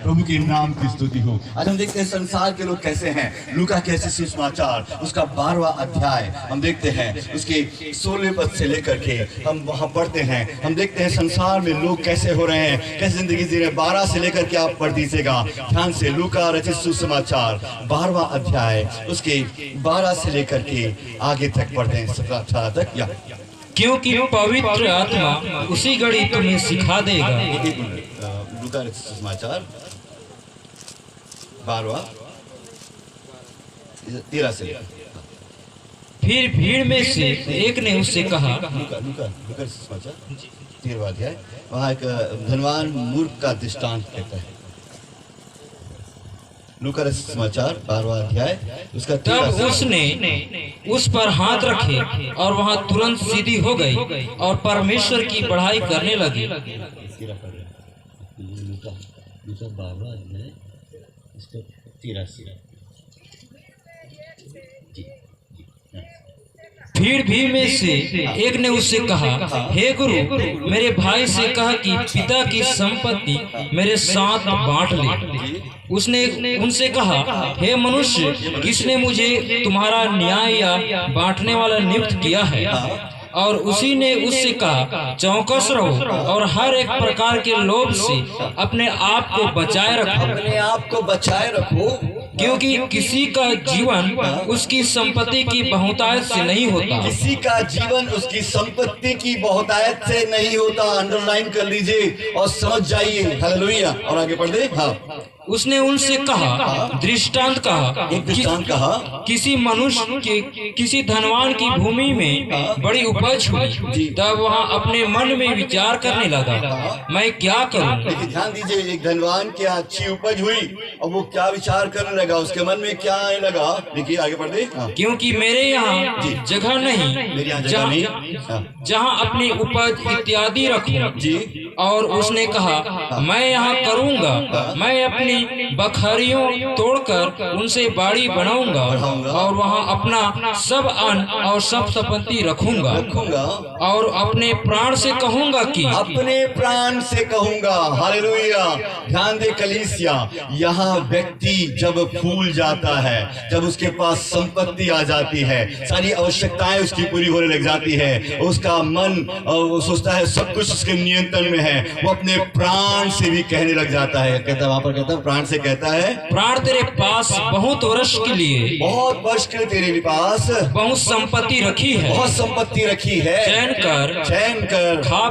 प्रभु के नाम की स्तुति हो। आज हम देखते हैं संसार के लोग कैसे हैं। लूका कैसे सुसमाचार उसका 12वां अध्याय हम देखते हैं, उसके 16वें पद से लेकर के हम वहां पढ़ते हैं। हम देखते हैं संसार में लोग कैसे हो रहे हैं, कैसे जिंदगी जी रहे हैं। 12 से लेकर के आप पढ़ दीजिएगा ध्यान से। लूका रचित सुसमाचार 12वां अध्याय उसके 12 से लेकर के आगे तक पढ़ते हैं 17-18 तक। या क्योंकि पवित्र आत्मा उसी घड़ी तुम्हें सिखा देगा। लूका रचित सुसमाचार 12वां 13 से लेकर। फिर भीड़ में से एक ने उससे कहा, लूका सुसमाचार 13वां अध्याय, वहाँ एक धनवान मूर्ख का दृष्टांत कहता है। लूका समाचार 12वां अध्याय उसका तब उसने उस पर हाथ रखे और वहां तुरंत सीधी हो गई और परमेश्वर की बढ़ाई करने लगी। लूका 12वां अध्याय इसका 13 भीड़ में से एक ने उससे कहा, हे गुरु, मेरे भाई से कह कि पिता की संपत्ति मेरे साथ बांट ले। उसने उनसे कहा, हे मनुष्य, किसने मुझे तुम्हारा न्याय या बांटने वाला नियुक्त किया है? और उसी ने उससे कहा, चौकस रहो और हर एक प्रकार के लोभ से अपने आप को बचाए रखो। अपने आप को बचाए रखो, क्योंकि किसी का जीवन उसकी संपत्ति की बहुतायत से नहीं होता। किसी का जीवन उसकी संपत्ति की बहुतायत से नहीं होता। अंडरलाइन कर लीजिए और समझ जाइए। हालेलुया। और आगे पढ़ दे। हाँ, उसने उनसे कहा, दृष्टांत कहा, एक दृष्टांत कहा, किसी मनुष्य के किसी धनवान की भूमि में बड़ी उपज हुई। तब वहाँ अपने मन में विचार करने लगा, मैं क्या करूं? देखिए ध्यान दीजिए, एक धनवान की अच्छी उपज हुई और वो क्या विचार करने लगा, उसके मन में क्या आने लगा। देखिए आगे पढ़ दे। क्योंकि मेरे यहाँ जगह नहीं जहाँ अपनी उपज इत्यादि रखूं। और उसने कहा, मैं यहाँ करूँगा, मैं अपनी बखरियों तोड़कर उनसे बाड़ी बनाऊंगा और वहाँ अपना सब अन्न और सब संपत्ति रखूंगा और अपने प्राण से कहूंगा कि अपने प्राण से कहूंगा। हालेलुया। ध्यान दे कलीसिया, यहाँ व्यक्ति जब फूल जाता है, जब उसके पास संपत्ति आ जाती है, सारी आवश्यकताएं उसकी पूरी होने लग जाती है, उसका मन वो सोचता है सब कुछ उसके नियंत्रण में है, वो अपने प्राण से भी कहने लग जाता है। कहता वहां पर कहता प्राण से कहता है, प्राण तेरे पास बहुत वर्ष के लिए, बहुत वर्ष के लिए तेरे पास बहुत संपत्ति रखी है, बहुत संपत्ति रखी है। चैन कर खा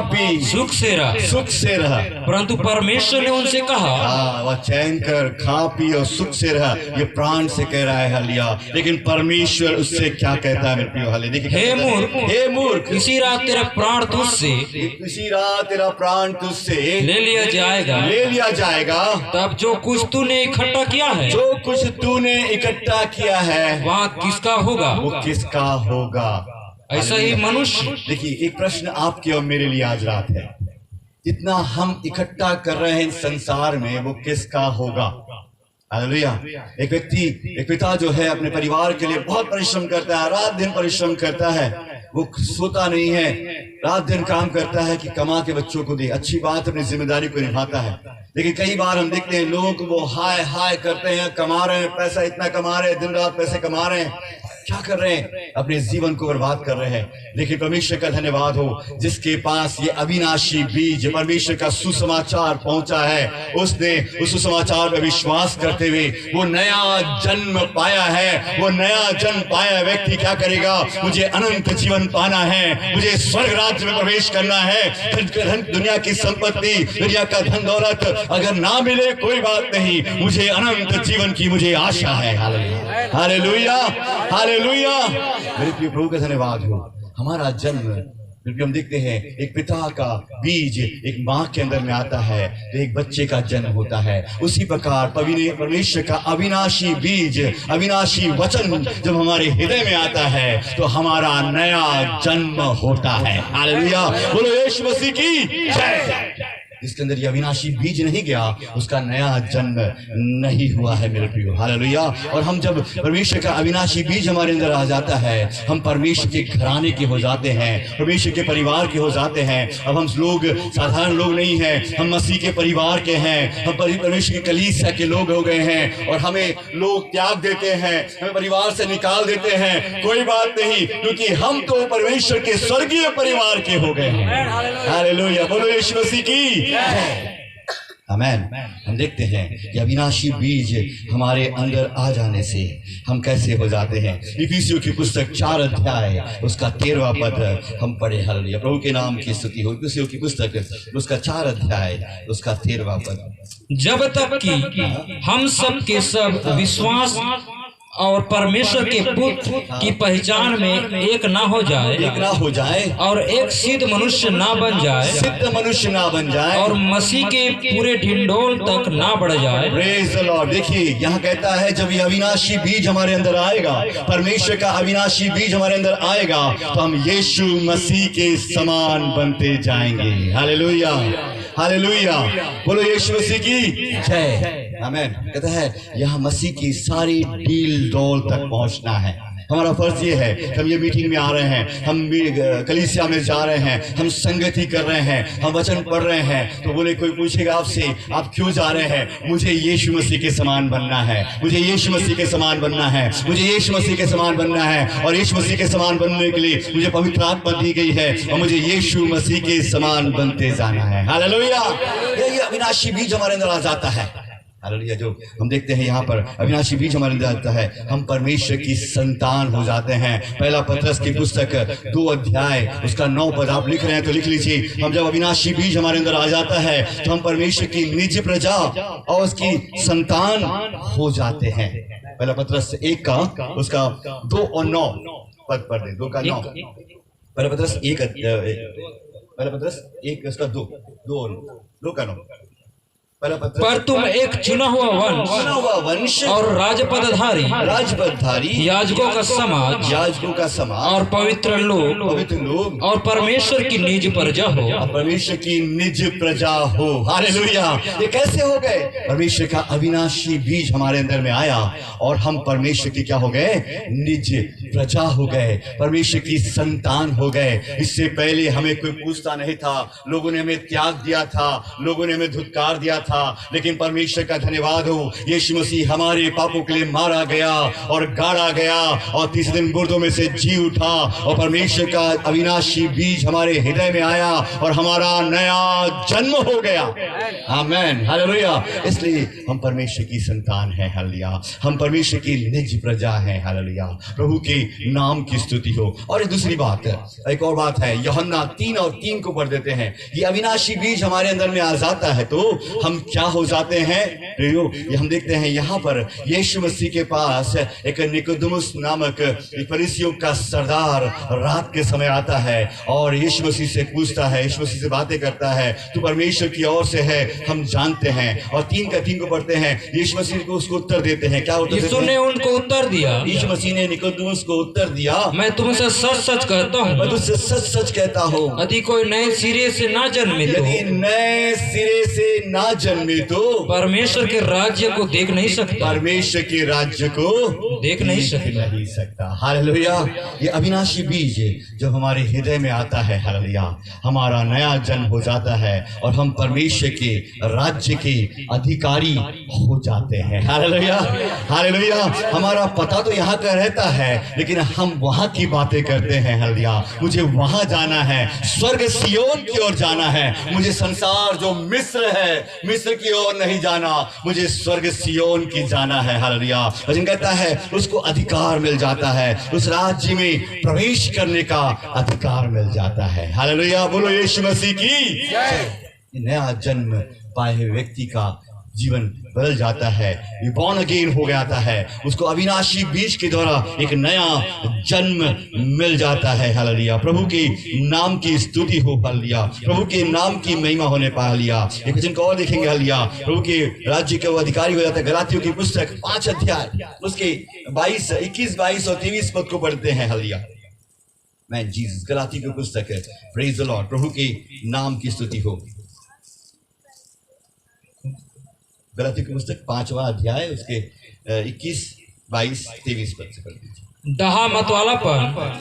पी सुख से रह। परंतु परमेश्वर ने उनसे कहा, वह चैन कर खा पी और सुख से रह, ये प्राण से कह रहा है। हालिया। लेकिन परमेश्वर उससे क्या कहता है मेरे प्रिय? हाले देखिए, हे मूर्ख, इसी रात तेरा प्राण तुझसे ले लिया जाएगा। तब जो कुछ तूने इकट्ठा किया है वहाँ किसका होगा? वो किसका होगा? ऐसा ही मनुष्य। देखिए एक प्रश्न आपके और मेरे लिए आज रात है, जितना हम इकट्ठा कर रहे हैं संसार में वो किसका होगा? हालेलुया। एक पिता जो है अपने परिवार के लिए बहुत परिश्रम करता है, रात दिन परिश्रम करता है, वो सोता नहीं है, रात दिन काम करता है कि कमा के बच्चों को दे। अच्छी बात, अपनी जिम्मेदारी को निभाता है। लेकिन कई बार हम देखते हैं लोग वो हाय करते हैं, कमा रहे हैं पैसा, इतना कमा रहे हैं, दिन रात पैसे कमा रहे हैं, क्या कर रहे हैं? अपने जीवन को बर्बाद कर रहे हैं। लेकिन परमेश्वर का धन्यवाद हो, जिसके पास ये अविनाशी बीज परमेश्वर का सुसमाचार पहुंचा है, उसने उस सुसमाचार पर विश्वास करते हुए वो नया जन्म पाया है। वो नया जन्म पाया व्यक्ति क्या करेगा? मुझे अनंत जीवन पाना है, मुझे स्वर्ग राज्य में प्रवेश करना है। दुनिया की संपत्ति, दुनिया का धन दौलत अगर ना मिले कोई बात नहीं, मुझे अनंत जीवन की मुझे आशा है। Hallelujah, hallelujah. मेरे प्रिय प्रभु का धन्यवाद हो। हमारा जन्म, क्योंकि हम देखते हैं एक पिता का बीज एक माँ के अंदर में आता है तो एक बच्चे का जन्म होता है। उसी प्रकार परमेश्वर का अविनाशी बीज, अविनाशी वचन जब हमारे हृदय में आता है तो हमारा नया जन्म होता है। हालेलुया, बोलो यीशु मसीह की जय। जिसके अंदर ये अविनाशी बीज नहीं गया, उसका नया जन्म नहीं हुआ है मेरे प्रियो। हालेलुया। और हम जब परमेश्वर का अविनाशी बीज हमारे अंदर आ जाता है, हम परमेश्वर के घराने के हो जाते हैं, परमेश्वर के परिवार के हो जाते हैं। अब हम लोग साधारण लोग नहीं हैं, हम मसीह के परिवार के हैं, हम परमेश्वर के कलीसिया के लोग हो गए हैं। और हमें लोग त्याग देते हैं, हमें परिवार से निकाल देते हैं, कोई बात नहीं, क्योंकि हम तो परमेश्वर के स्वर्गीय परिवार के हो गए हैं। हालेलुया। बोलो यीशु मसीह की आमेन। हम देखते हैं कि अविनाशी बीज हमारे अंदर आ जाने से हम कैसे हो जाते हैं। इफिसियों की पुस्तक 4 अध्याय उसका 13वां पद हम पढ़े। हालेलुया। प्रभु के नाम की स्तुति हो। इफिसियों की पुस्तक उसका 4 अध्याय उसका 13वां पद। जब तक कि हम सब के सब विश्वास और परमेश्वर के पुत्र की पहचान में एक ना हो जाए और एक सिद्ध मनुष्य ना बन जाए और मसीह के पूरे ढिंढोल तक ना बढ़ जाए। Praise the Lord. देखिए यहाँ कहता है जब ये अविनाशी बीज हमारे अंदर आएगा, परमेश्वर का अविनाशी बीज हमारे अंदर आएगा, तो हम यीशु मसीह के समान बनते जाएंगे। हालेलुया। हालेलुया। बोलो यीशु मसीह की जय। आमीन। कहता है यहाँ मसीह की सारी डील डोल तक पहुंचना है। हमारा फर्ज ये है कि हम ये मीटिंग में आ रहे हैं, हम कलीसिया में जा रहे हैं, हम संगति कर रहे हैं, हम वचन पढ़ रहे हैं। तो बोले कोई पूछेगा आपसे आप क्यों जा रहे हैं? मुझे यीशु मसीह के समान बनना है, मुझे यीशु मसीह के समान बनना है, मुझे यीशु मसीह के समान बनना है। और यीशु मसीह के समान बनने के लिए मुझे पवित्र आत्मा दी गई है और मुझे यीशु मसीह के समान बनते जाना है। हालेलुया। ये अविनाशी बीज हमारे अंदर आ जाता है। हालेलुया। जो हम देखते हैं यहाँ पर अविनाशी बीज हमारे अंदर आता है, हम परमेश्वर की संतान हो जाते हैं। पहला पत्रस की पुस्तक 2 अध्याय उसका 9 पद आप लिख रहे हैं तो लिख लीजिए। हम जब अविनाशी बीज हमारे अंदर आ जाता है तो हम परमेश्वर की निज प्रजा और उसकी संतान हो जाते हैं। पहला पत्रस 1 का उसका 2 और 9 पद पढ़ दे। 2 का 9। पहला पत्रस 1 पहला पत्रस 1 उसका 2 का 9। पर तुम एक चुना हुआ वंश और राजपदधारी याजकों का समाज और पवित्र लोग और परमेश्वर की निज प्रजा हो। परमेश्वर की निज प्रजा हो। हालेलुया। ये कैसे हो गए? परमेश्वर का अविनाशी बीज हमारे अंदर में आया और हम परमेश्वर की क्या हो गए? निज प्रजा हो गए, परमेश्वर की संतान हो गए। इससे पहले हमें कोई पूछता नहीं था, लोगों ने हमें त्याग दिया था, लोगों ने हमें धुतकार दिया था, लेकिन परमेश्वर का धन्यवाद हो, यीशु मसीह हमारे पापों के लिए मारा गया और गाड़ा गया और तीसरे दिन मुर्दों में से जी उठा और परमेश्वर का अविनाशी बीज हमारे हृदय में आया और हमारा नया जन्म हो गया। आमीन। हालेलुया। इसलिए हम परमेश्वर की संतान हैं। हालेलुया। हम परमेश्वर की निज प्रजा हैं। हालेलुया। प्रभु के नाम की स्तुति हो। और एक दूसरी बात, एक और बात है, यूहन्ना 3 और 3 को पढ़ देते हैं। ये अविनाशी बीज हमारे अंदर में आ जाता है तो हम क्या हो जाते हैं? ये हम देखते हैं यहाँ पर यीशु मसीह के पास एक निकोदेमुस नामक फरीसियों का सरदार रात के समय आता है और यीशु मसीह से पूछता है, यीशु मसीह से बातें करता है, तू परमेश्वर की ओर से है, हम जानते हैं। और 3 का 3 को पढ़ते हैं। यीशु मसीह को उसको उत्तर देते हैं। क्या उत्तर देते हैं? ने उनको उत्तर दिया, यीशु मसीह ने निकोदेमुस को उत्तर दिया, मैं तुमसे सच सच कहता हूँ, मैं तुझसे सच सच कहता हूँ, यदि कोई नए सिरे से ना जन्मे तो, यदि नए सिरे से ना जन्मे तो परमेश्वर के राज्य को देख नहीं सकता। परमेश्वर के राज्य को देख नहीं सकता। हालेलुया। ये अविनाशी बीज जब हमारे हृदय में आता है, हालेलुया, हमारा नया जन्म हो जाता है और हम परमेश्वर के राज्य के अधिकारी हो जाते हैं। हालेलुया। हालेलुया। हमारा पता तो यहाँ का रहता है लेकिन हम वहाँ की बातें करते हैं। हालेलुया। मुझे वहाँ जाना है, स्वर्ग सियोन की ओर जाना है। मुझे संसार जो मिस्र है, मिस्र की ओर नहीं जाना, मुझे स्वर्ग सियोन की जाना है। हालेलुया। वचन कहता है उसको अधिकार मिल जाता है, उस राज्य में प्रवेश करने का अधिकार मिल जाता है। हालेलुया। बोलो यीशु मसीह की जय। नया जन्म पाए हुए व्यक्ति का जीवन बदल जाता है, ये बॉर्न अगेन हो जाता है, उसको अविनाशी बीज के द्वारा एक नया जन्म मिल जाता है। हालेलुया। प्रभु के नाम की स्तुति हो। हालेलुया। प्रभु के नाम की महिमा होने पा। हालेलुया। एक वचन को और देखेंगे। हालेलुया। प्रभु के राज्य के वो अधिकारी हो जाता है। गलातियों की पुस्तक 5 अध्याय उसके 21, 22 और 23 पद को पढ़ते हैं। हालेलुया। मैं जीसस, गलातियों की पुस्तक है। Praise the Lord. प्रभु के नाम की स्तुति हो। गलाती की पुस्तक 5वां अध्याय उसके 21, 22, 23 पद से पढ़ लीजिए। डहा मतवालापन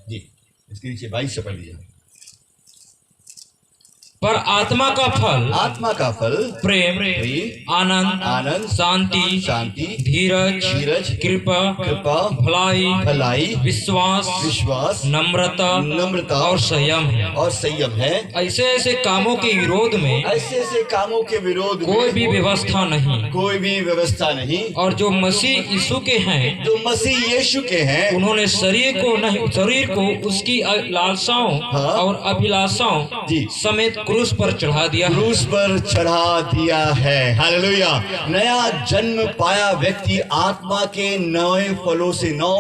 जी इसके नीचे 22 से पढ़ लीजिए। पर आत्मा का फल आत्मा का फल प्रेम, आनंद, आनंद, शांति, शांति, धीरज, धीरज, कृपा, कृपा, भलाई, भलाई, विश्वास, विश्वास, नम्रता और संयम है। और संयम है। ऐसे ऐसे कामों के विरोध में ऐसे ऐसे कामों के विरोध में कोई भी व्यवस्था नहीं। कोई भी व्यवस्था नहीं। और जो मसीह यीशु के हैं, जो मसीह यीशु के हैं, उन्होंने शरीर को उसकी लालसाओं हाँ। और अभिलाषाओं जी। समेत क्रूस पर चढ़ा दिया। क्रूस पर चढ़ा दिया है। हालेलुया। नया जन्म पाया व्यक्ति आत्मा के नौ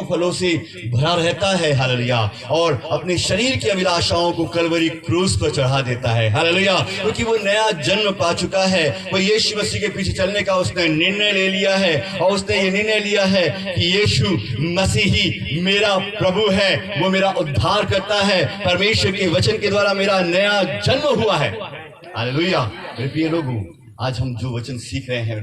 फलों से भरा रहता है। हालेलुया। और अपने शरीर की अभिलाषाओं को कलवरी क्रूस पर चढ़ा देता है। हालेलुया। क्योंकि वो नया जन्म पा चुका है। वो यीशु मसीह के पीछे चलने का उसने निर्णय ले लिया है। और उसने ये निर्णय लिया है कि यीशु मसीह ही मेरा प्रभु है, वो मेरा उद्धार करता है। परमेश्वर के वचन के द्वारा मेरा नया जन्म हुआ है। हालेलुया। मेरे प्रिय लोगों, आज हम जो वचन सीख रहे हैं,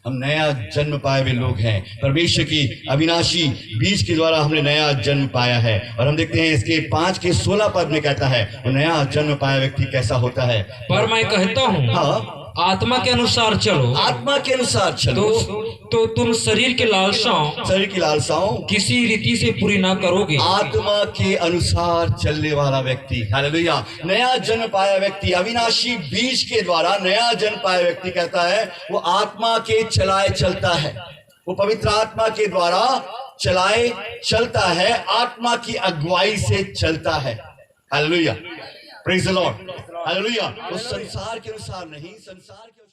हम नया जन्म पाए हुए लोग हैं। परमेश्वर की अविनाशी बीज के द्वारा हमने नया जन्म पाया है। और हम देखते हैं इसके 5 के 16 पद में कहता है वो नया जन्म पाया व्यक्ति कैसा होता है। पर मैं कहता हूँ, हाँ, आत्मा के अनुसार चलो, आत्मा के अनुसार चलो तो तुम शरीर की लालसाओं किसी रीति से पूरी ना करोगे। आत्मा के अनुसार चलने वाला व्यक्ति, हालेलुया, नया जन्म पाया व्यक्ति, अविनाशी बीज के द्वारा नया जन्म पाया व्यक्ति कहता है वो आत्मा के चलाए चलता है। वो पवित्र आत्मा के द्वारा चलाए चलता है, आत्मा की अगुवाई से चलता है। Hallelujah, praise the Lord, hallelujah. वो संसार के अनुसार नहीं, संसार के